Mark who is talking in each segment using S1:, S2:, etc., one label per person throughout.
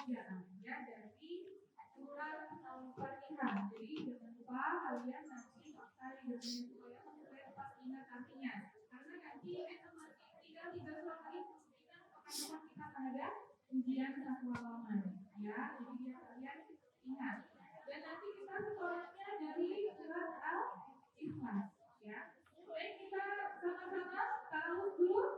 S1: pekerjaan ya dari surat Al-Fatihah. Jadi jangan lupa kalian nanti pakai dengan supaya kalian tetap ingat artinya. Karena nanti tinggal 3 surat lagi kemungkinan akan kita ada ujian satu halaman ya. Jadi biar kalian ingat. Dan nanti kita suratnya dari surat Al-Ikhlas ya. Baik, kita sama-sama tahu dulu.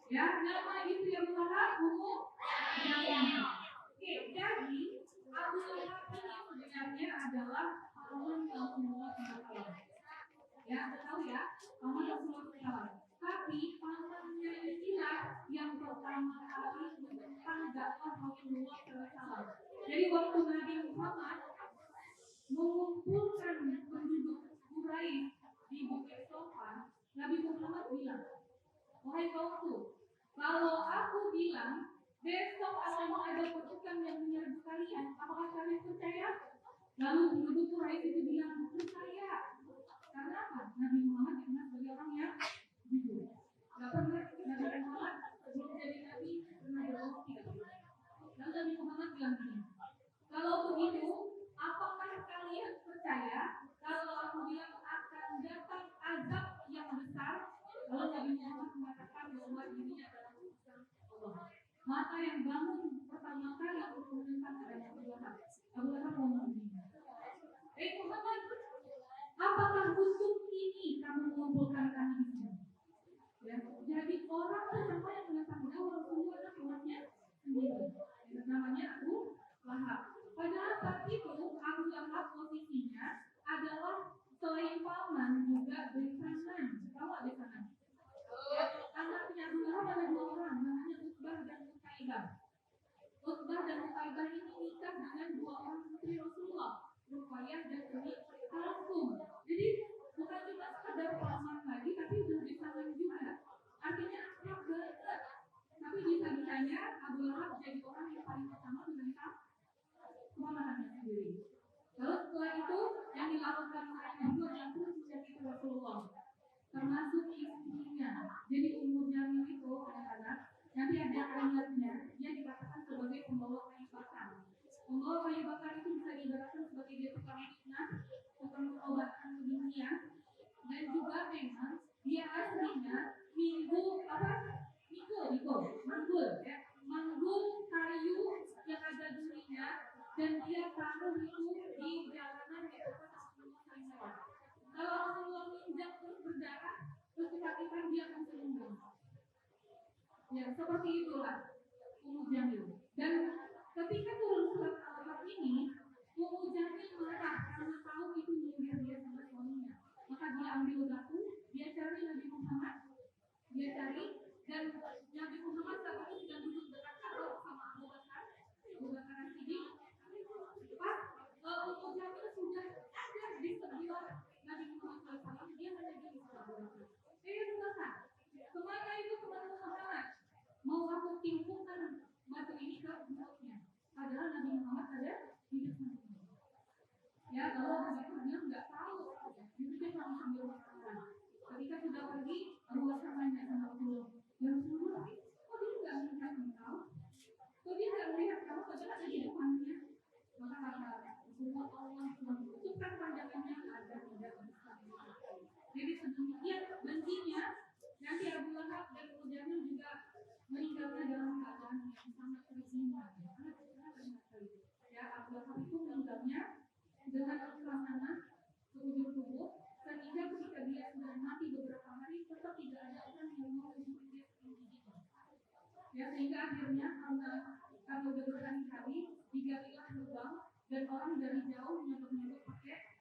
S1: Ya, nama itu yang Lahab Abu Jamil. Oke, jadi Abu Lahab ini sebenarnya adalah pahlawan Rasulullah SAW. Ya, tahu ya, pahlawan Rasulullah SAW. Tapi pahlawannya inilah yang pertama kali menentang dakwah Rasulullah SAW. Jadi waktu Nabi Muhammad mengumpulkan penduduk Quraisy di Bukit Sofa, Nabi Muhammad bilang, wahai kaumku, kalau aku bilang besok akan ada pasukan yang menyerbu kalian, apakah kalian percaya? Lalu penduduk Quraisy itu bilang percaya. Karena apa? Nabi Muhammad dikenal sebagai orang yang selain paman juga besanan. Tahu nggak besanan? Ya, anaknya Abu Lahab ada 2 orang, namanya Utbah dan Utaibah. Utbah dan Utaibah ini nikah dengan 2 orang putri Rasulullah, Ruqayyah dan Ummi Kalsum. Jadi bukan cuma sekedar paman lagi, tapi udah besanan juga. Artinya akrab banget. Tapi bisa-bisanya Abu Lahab jadi orang yang paling pertama menentang kepamatannya sendiri. Lalu setelah itu yang dilakukan oleh Nabi yang menjadi Rasulullah, termasuk istrinya. Jadi Ummu Jamil itu anak-anak nanti ada ayatnya, dia dikatakan sebagai pembawa kayu bakar. Pembawa kayu bakar itu bisa diibaratkan sebagai dia tukang fitnah, tukang pengobatan dunia, dan juga memang dia aslinya manggul kayu yang ada durinya, dan dia taruh itu di jalanan di tempat Rasulullah sering lewat. Kalau Rasulullah menginjak terus berdarah, terus ketakutan dia akan selingkuh. Ya, seperti itulah Ummu Jamil. Dan ketika turun surat Al-Kahf ini, Ummu Jamil marah karena tahu itu nyindir dia sama suaminya. Maka dia ambil batu, dia cari Nabi Muhammad, dan Nabi Muhammad saat itu sedang duduk dekat Ka'bah sama Abu Bakar As-Siddiq. Pas Ummu Jamil sudah ada di sebelah Nabi Muhammad SAW, dia hanya gini sama Abu Bakar. Selesai. Kemana itu kemana Muhammad? Mau aku timpulkan batu ini ke mulutnya. Padahal Nabi Muhammad ada di depan. Ya, kalau begitu dia nggak tahu. Itu dia langsung ambil makanan. Ketika sudah pergi, Abu Bakar tanya sama Rasulullah, ya Rasulullah, kok dia nggak melihat engkau? Kok dia nggak melihat kamu? Padahal ada di depannya. Maka kata Rasulullah, Allah menutupkan pandangannya agar tidak bersama. Jadi sedemikian bencinya, nanti Abu Lahab dan Ummu Jamil juga meninggalnya dalam keadaan yang sangat terzina. Ya, Abu Lahab itu meninggalnya dengan suasana seujung tubuh, sehingga ketika dia sudah mati beberapa hari tetap tidak ada orang yang mau membunuh dia seperti itu. Ya, sehingga akhirnya karena udah berkali-kali digalilah lubang dan orang dari jauh menyodok-nyodok pakai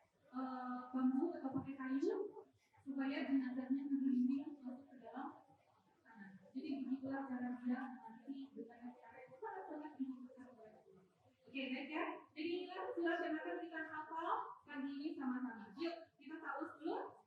S1: bambu atau pakai kayu supaya jenazahnya terlindung masuk ke dalam tanah. Jadi begitulah cara dia mati dengan cara yang sangat-sangat dibutuhkan oleh Allah. Oke, baik ya. Jadi inilah surat yang akan kita hafal pagi ini sama-sama. Yuk, kita taus dulu.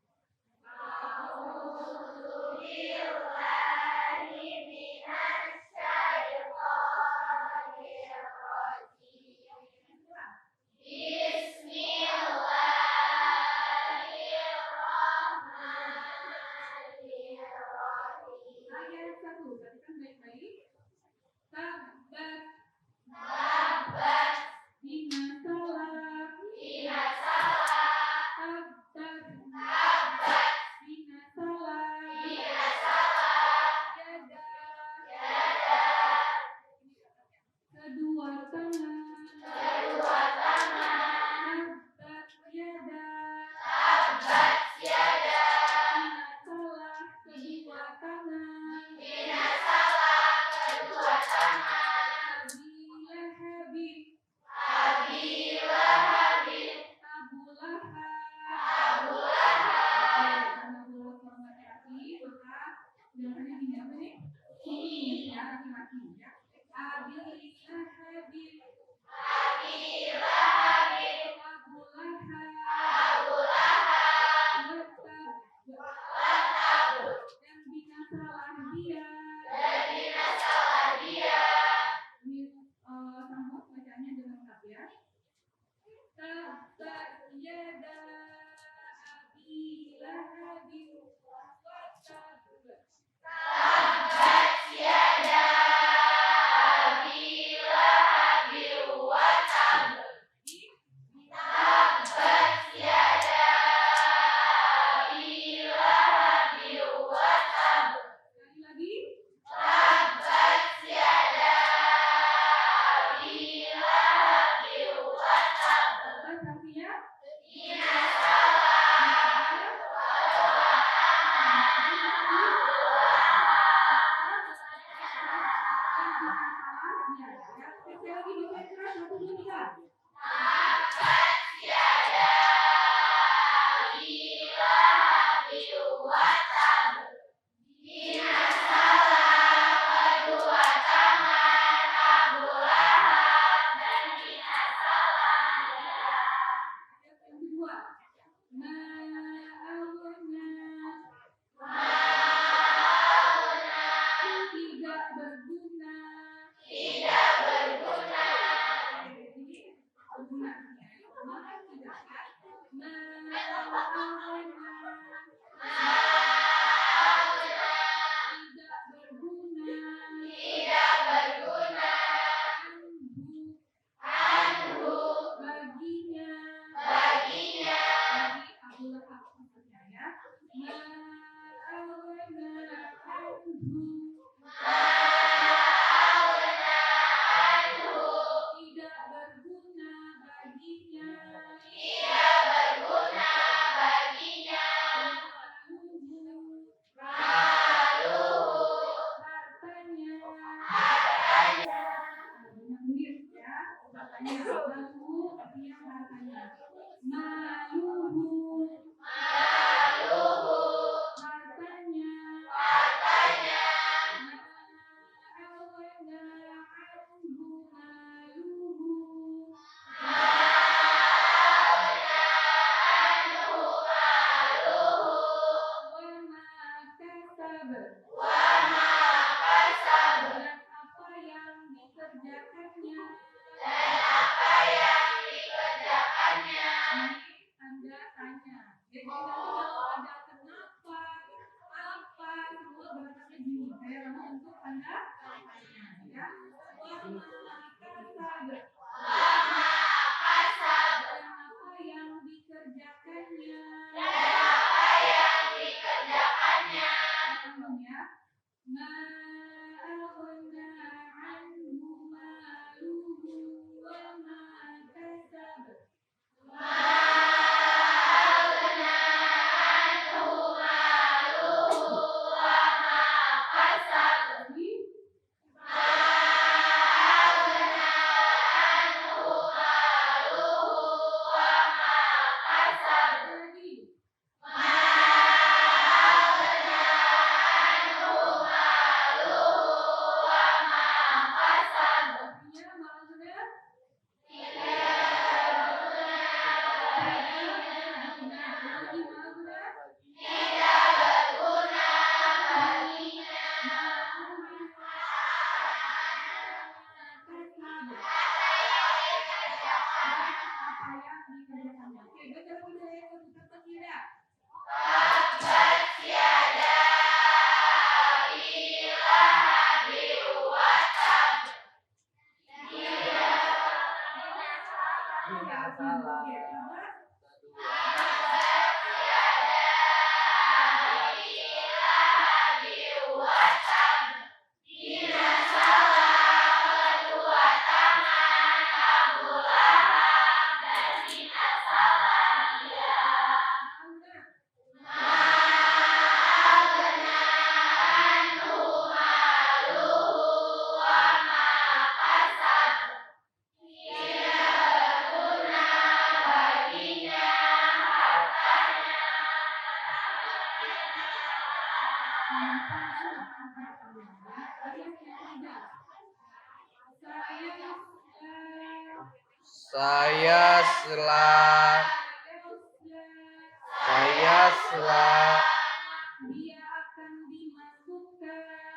S2: Dia akan dimasukkan.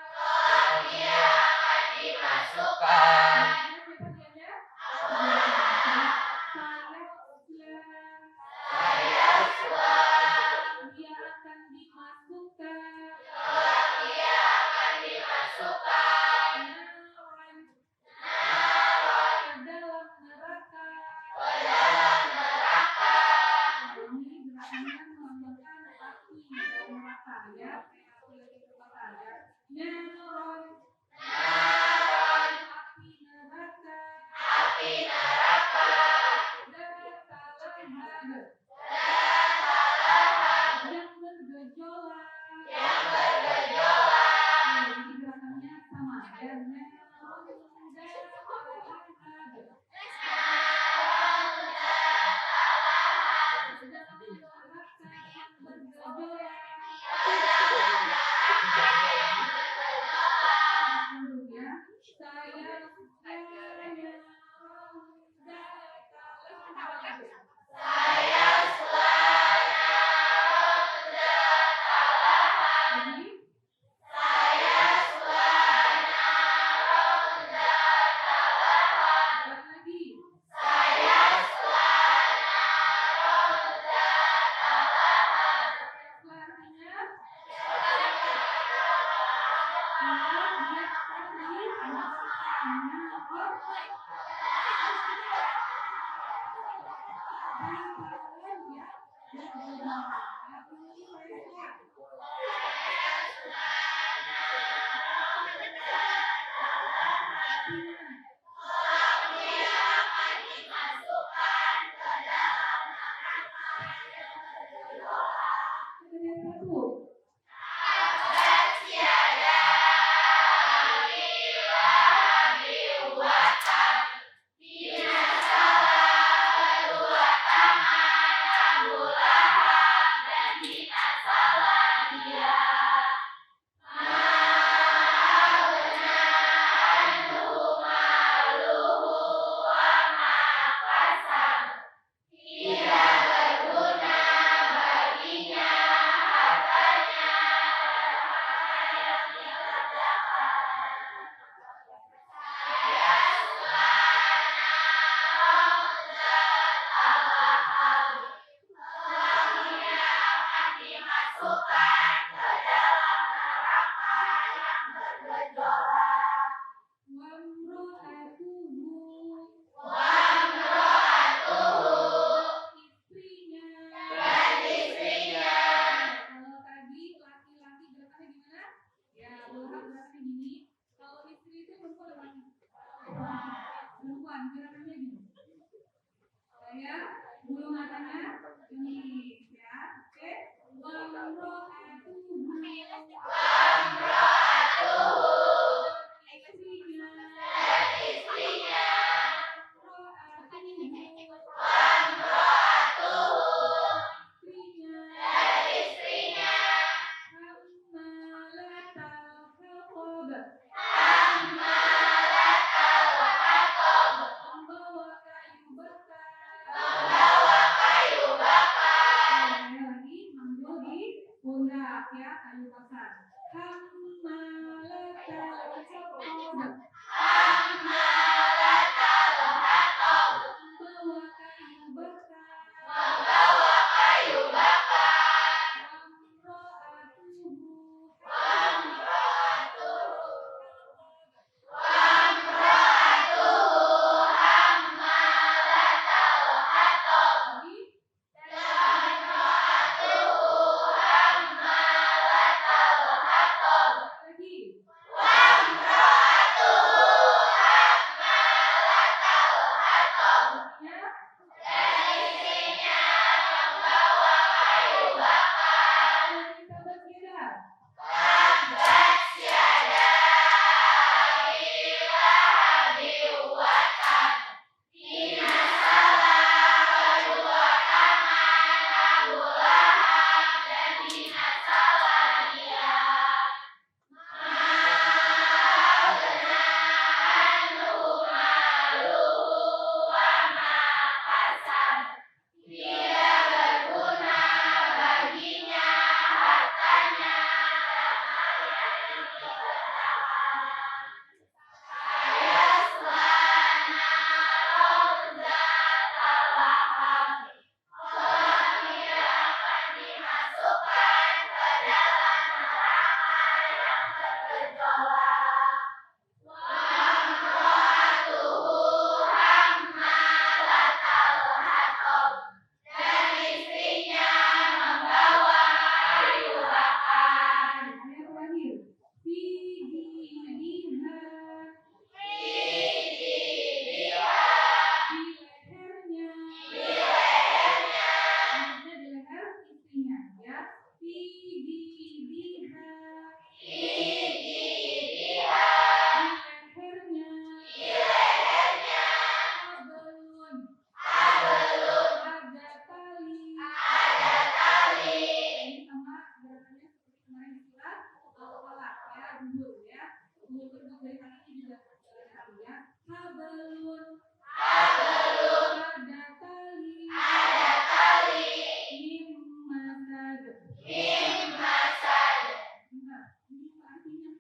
S1: Bentar, ini apa artinya?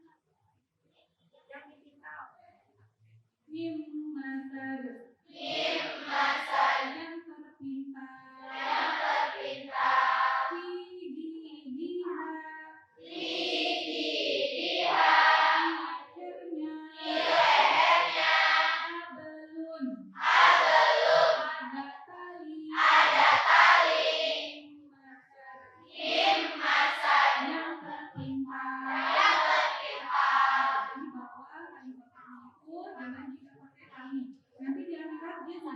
S1: Yang ditinggal. Mim masad. Yang terpintar. Fi diha. Di lehernya. Hablun. Ada tali. Mim masad. Yang terpintar. Di bawah kalimat itu jangan kita pakai tali. Nanti di akhirat dia sudah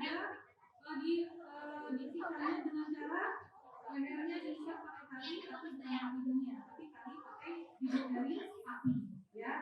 S1: disiksanya dengan cara lehernya diikat pakai tali tapi bukan hidungnya, tapi tali pakai hidung dari api, ya.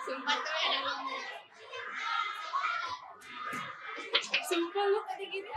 S2: Sumpah tuh ada ngomong. Sumpah lu tadi gitu.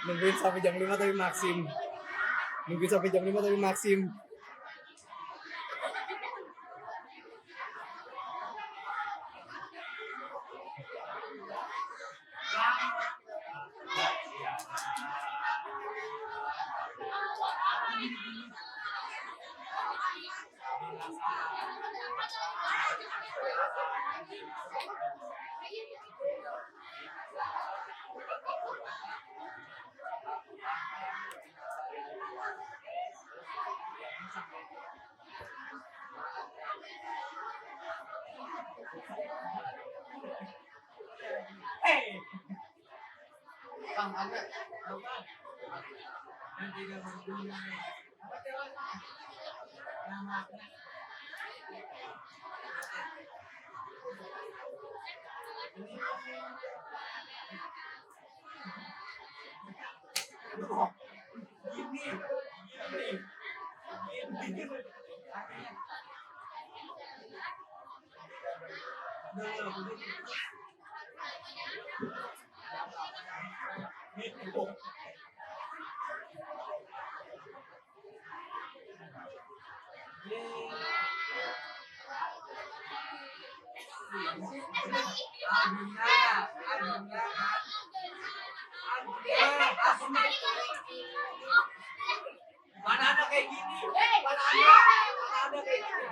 S3: Nungguin sampai jam 5 tapi maksim. Nungguin sampai jam 5 tapi maksim. Mana ada kayak gini? Mana ada kayak gini?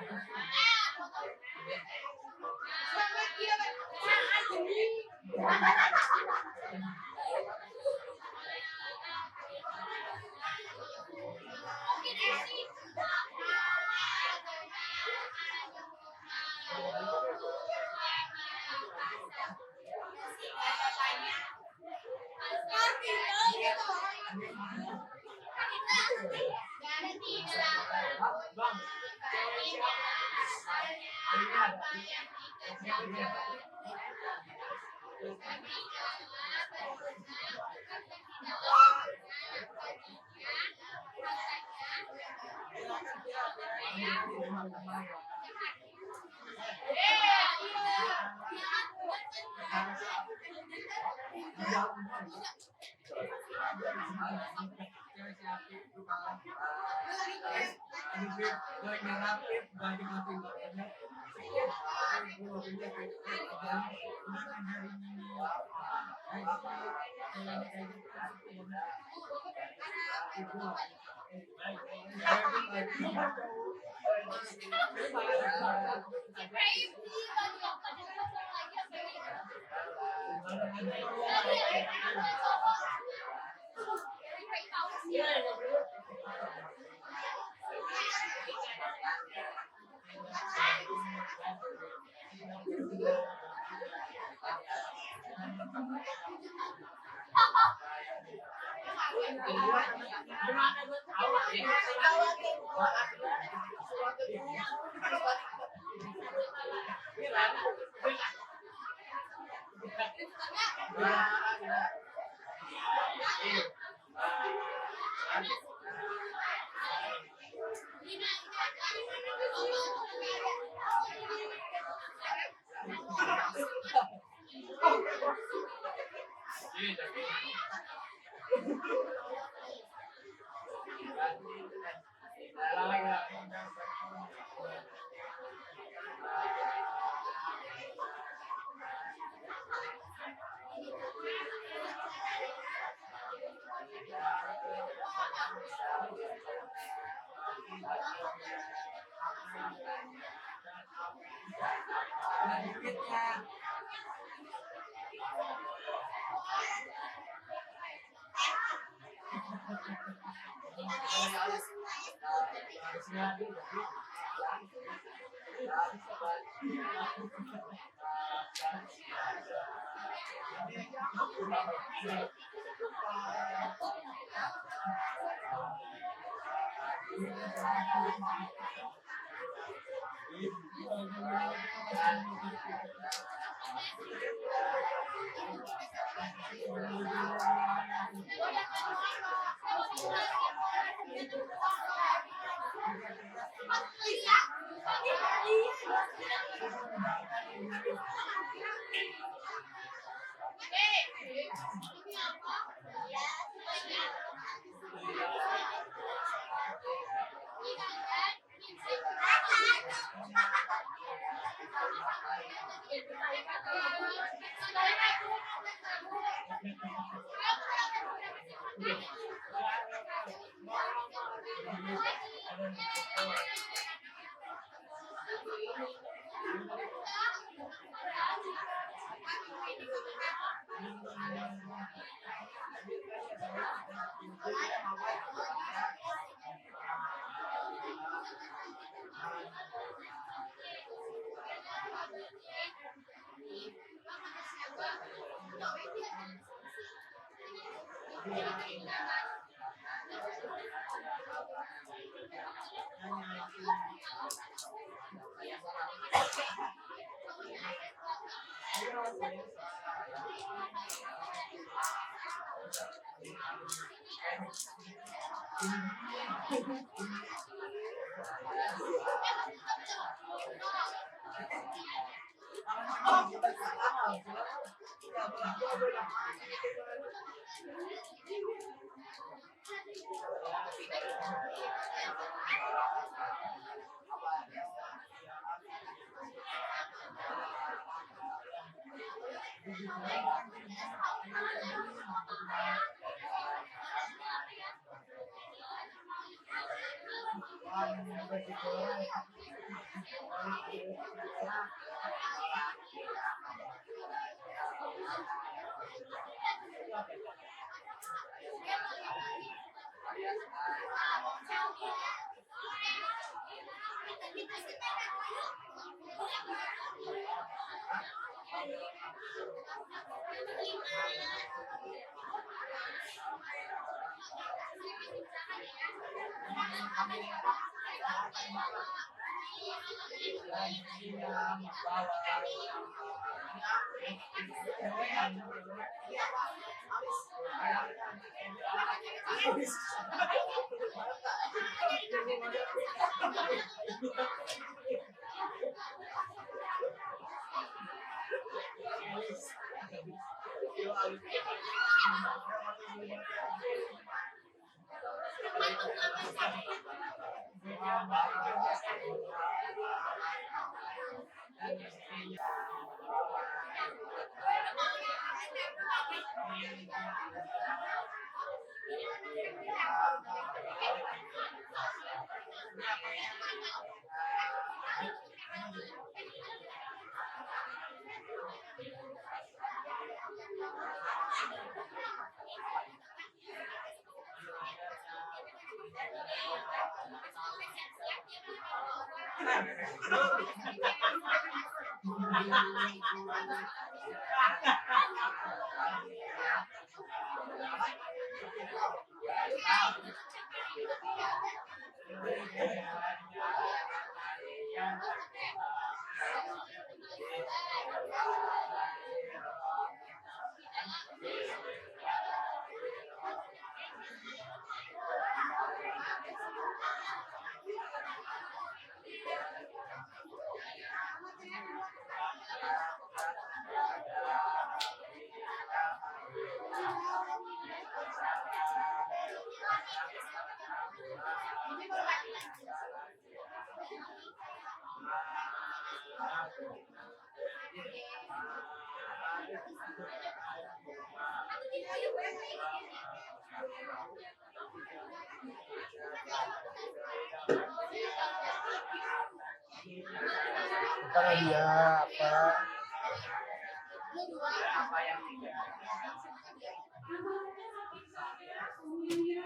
S3: Karena dia apa?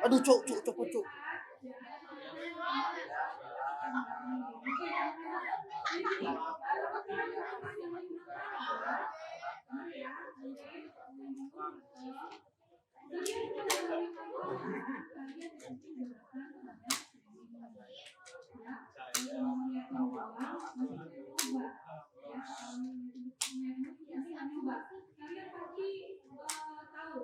S3: Aduh, cuk, cepet, cuk.
S1: Kalian pasti tahu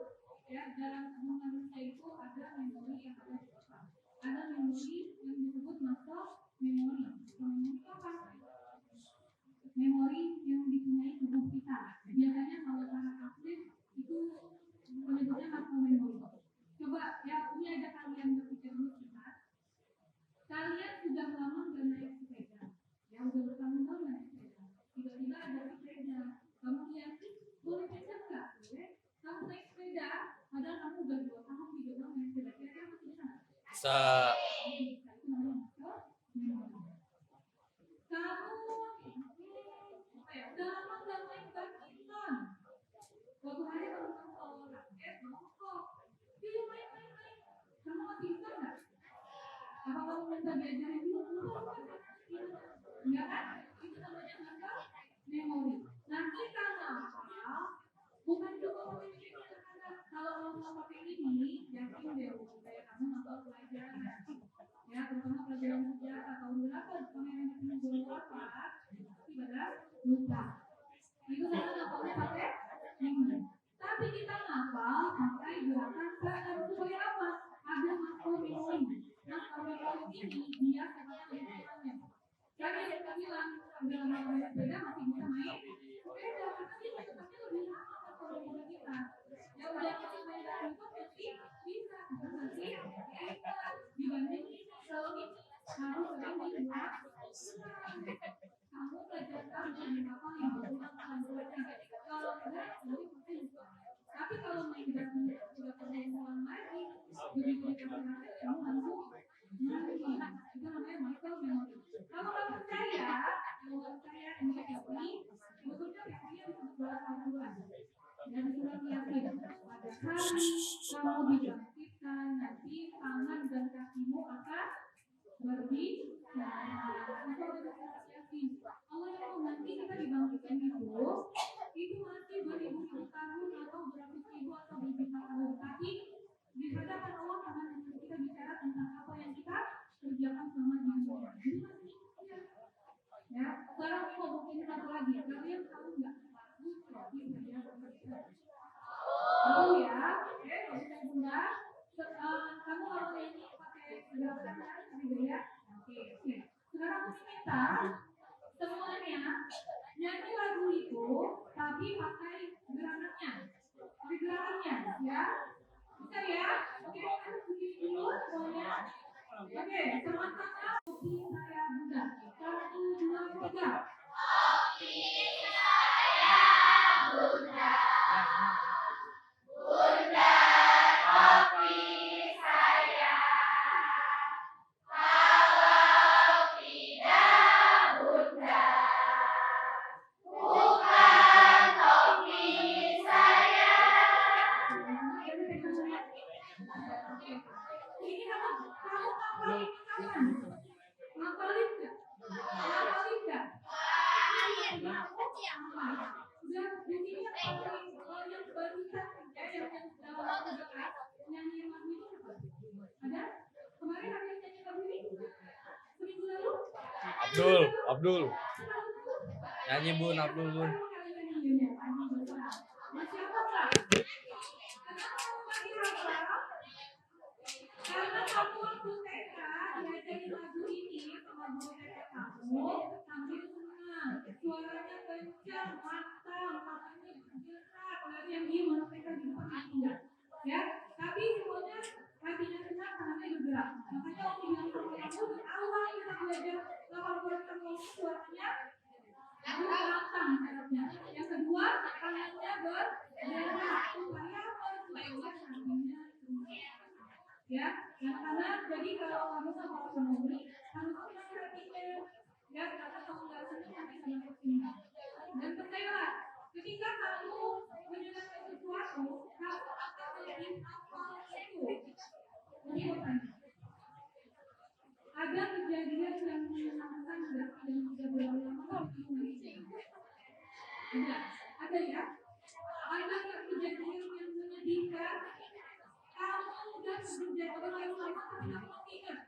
S1: ya dalam tubuh manusia itu ada memori yang ada di otak. Ada memori yang disebut muscle memory. Memori itu apa? Memori yang dipunyai tubuh kita. Biasanya kalau sangat aktif itu menyebutnya muscle memory. Coba ya, ini ada kalian berpikir dulu sebentar. Kalian sudah lama nggak naik sepeda, ya udah bertahun-tahun naik sepeda. Tiba-tiba ada sepeda, kamu lihat sih, boleh sepeda nggak? Boleh. Kamu naik sepeda, padahal kamu udah 2 tahun 3 tahun naik sepeda, kira-kira masih bisa nggak?
S3: Bisa.
S1: Itu namanya muscle memory. Kamu udah lama nggak main badminton. Suatu hari teman-teman kalau raket, kok, yuk main. Kamu masih bisa nggak? Apa kamu minta diajarin dulu? Enggak kan? Itu namanya muscle memory. Nah, kita ngapal bukan cuma pakai ini sederhana. Kalau mau pakai ini, yakin deh kayak kamu ngapal pelajaran. Ya, terutama pelajaran sejarah. Tahun berapa pangeran Diponegoro wafat? Pasti pada lupa. Itu karena ngapalnya pakai ini. Tapi kita ngapal pakai gerakan tangan supaya apa? Ada muscle memory. Nah, kalau ini dia sebenarnya hitungannya. Jadi yang bilang udah lama main sepeda masih bisa main sepeda karena dia tetapnya lebih lama kalau dari kita. Ya udah kita main badminton pasti bisa karena nanti dibanding selalu harus sering diulang. Kamu belajar kamu di apa yang berulang kalau enggak nanti pasti lupa. Tapi kalau main badminton sudah perlu ulang lagi, begitu dikasih kamu langsung itu namanya muscle memory. Kalau nggak percaya ini sebetulnya teorinya disebut bola pantulan dan surat yakin. Padahal kamu dibangkitkan nanti tangan dan kakimu akan berbicara. Itu ada surat yakin. Allah yang nanti kita dibangkitkan itu masih beribu-ribu tahun atau beratus ribu atau berjuta tahun. Tapi di hadapan Allah akan kita bicara tentang apa yang kita kerjakan selama di dunia. Jadi masih ya, sekarang ini mau buktiin satu lagi. Kalian tahu nggak lagu trofi saya bekerja? Tahu ya? Oke, bisa bunda. Kamu kalau ini pakai gerakan tadi ya? Oke. Sekarang aku minta semuanya nyanyi lagu itu, tapi pakai gerakannya. Pakai gerakannya, ya? Bisa ya? Oke, harus begini dulu semuanya. Oke, sama-sama kopi saya Bunda. 1, 2, 3. Ini kamu ngapalin kapan? Ngapalin nggak? Ngapalin nggak? Udah, di sini yang paling yang barusan ya yang nyanyi lagu itu siapa? Ada? Kemarin ada yang nyanyi lagu ini? Seminggu lalu?
S3: Abdul. Nyanyi Bun, Abdul Bun.
S1: Masih apa Kak? Kenapa masih apa? Karena kamu waktu TK diajarin lagu ini sama guru TK kamu sambil senang, suaranya kencang, mantap, matanya bergerak, nggak yang diem orang TK di depan itu ya. Tapi semuanya hatinya senang, tangannya bergerak. Makanya waktu bilang sama kamu di awal kita belajar lawan buatan ngomong suaranya harus lantang syaratnya. Yang kedua, tangannya bergerak supaya supaya hatinya ya, yang karena jadi kalau kamu sama ekonomi harus senang hatinya ya, karena kalau nggak senang nanti sama kesini. Dan percayalah, ketika kamu menyenangkan sesuatu, kamu akan menjadi hafal itu. Lihat, ada kejadian yang menyenangkan nggak yang sudah berulang-ulang ada ya? Ada kejadian yang menyedihkan? Kamu udah bekerja terlalu lama tapi kamu ingat.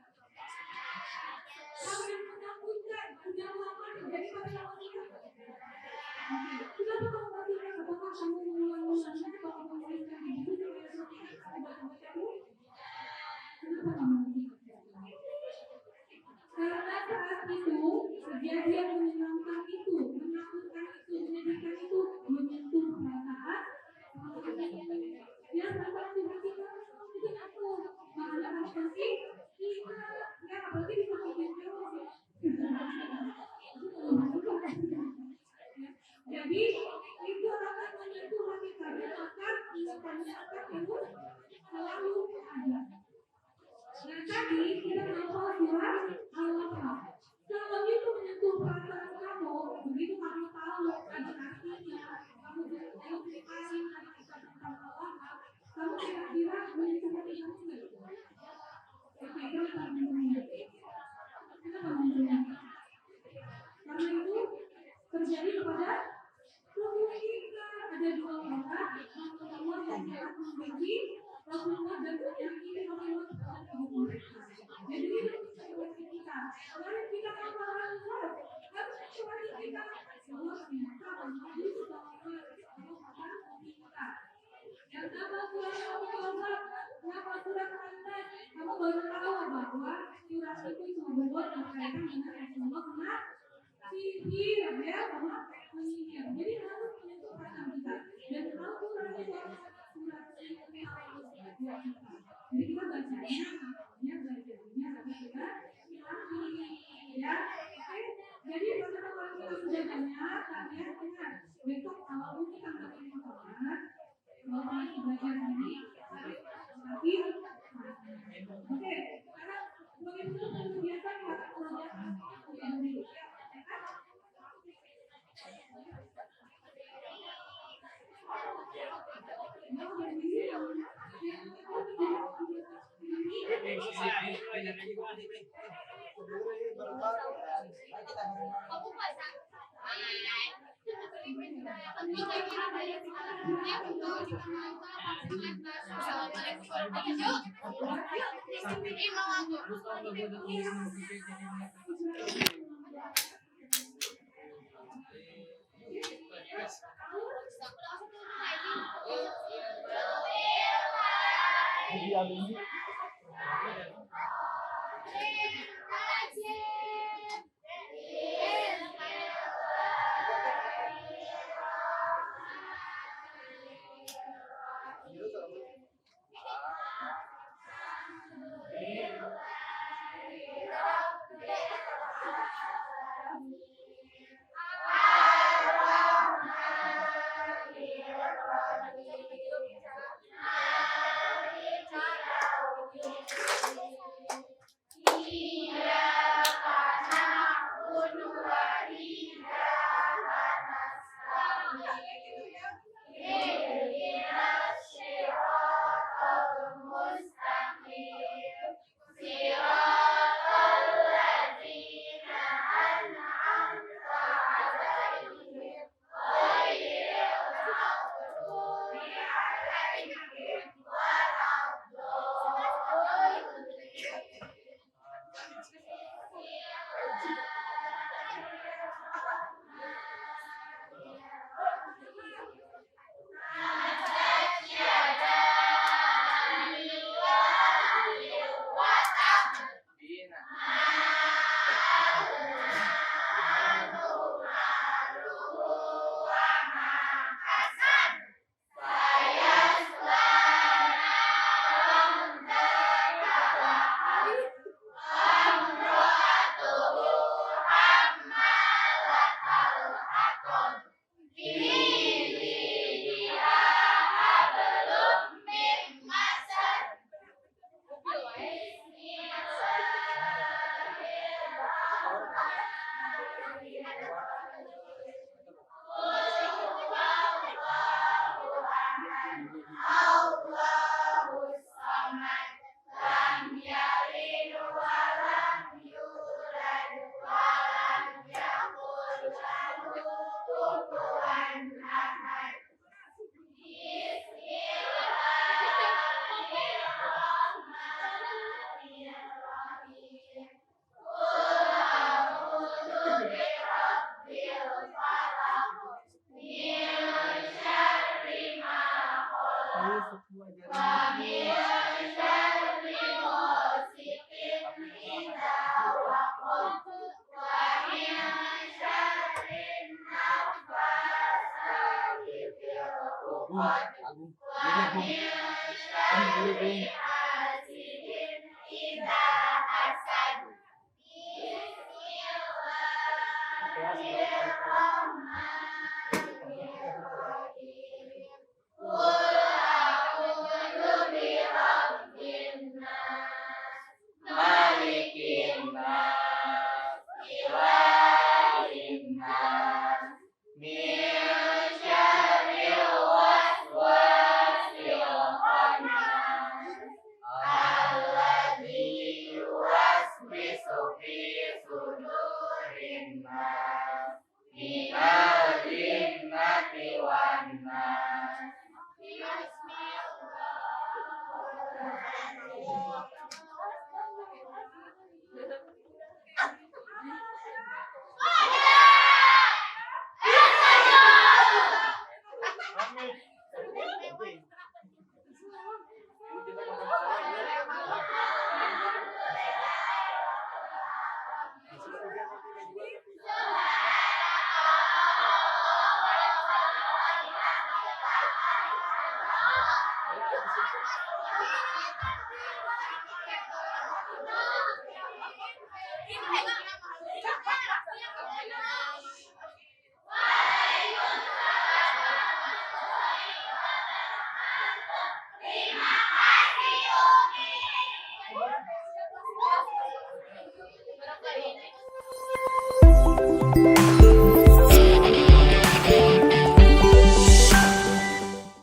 S1: Kamu yang menakutkan udah lama terjadi pada kamu ingat. Kenapa kamu masih ingat? Apakah kamu mengulang-ulangnya atau kamu menuliskan di buku supaya kamu ingat kamu baca-baca dulu? Kenapa kamu masih ingat? Karena saat itu kejadian menyenangkan itu, menakutkan itu, menyedihkan itu menyentuh perasaan ya, perasaan di hati kamu itu aku. Makanya kamu pasti ingat ya, apalagi bisa bikin jauh ya. Jadi itu akan menyentuh hati kamu, maka ingatannya akan terus selalu ada. Nah tadi kita ngomong surat Al-Baqarah. Kalau itu menyentuh perasaan kamu, begitu kamu tahu ada artinya, kamu tahu sekali ada kisah tentang Allah, kamu kira-kira menyentuh hati kamu nggak? Oke, kenapa menyentuh? Kenapa menyentuh? Karena itu terjadi kepada tubuh kita. Ada dua orang, Rasulullah yang sangat membenci Rasulullah dan menyakiti Rasulullah dalam hidup mereka. Jadi itu situasi kita. Kalau kita apa Rasulullah, harus situasi kita. Allah minta, Allah itu Allah minta. Yang nama surat Al-Baqarah, nama surat An-Nas, kamu baru tahu bahwa surat itu disebut berkaitan dengan Rasulullah kena sihir ya, sama penyihir. Jadi harus menyentuh perasaan kita. Dan Al-Quran itu adalah surat sihir buat kita. Jadi kita bacanya, belajarnya, tapi kita ilami ya. Oke. Jadi kalau kita sudah banyak, kalian ingat besok kalau kita pakai motoran, kalau masih belajar ini, tapi oke. Karena begitu biasa ya pelajaran Indonesia.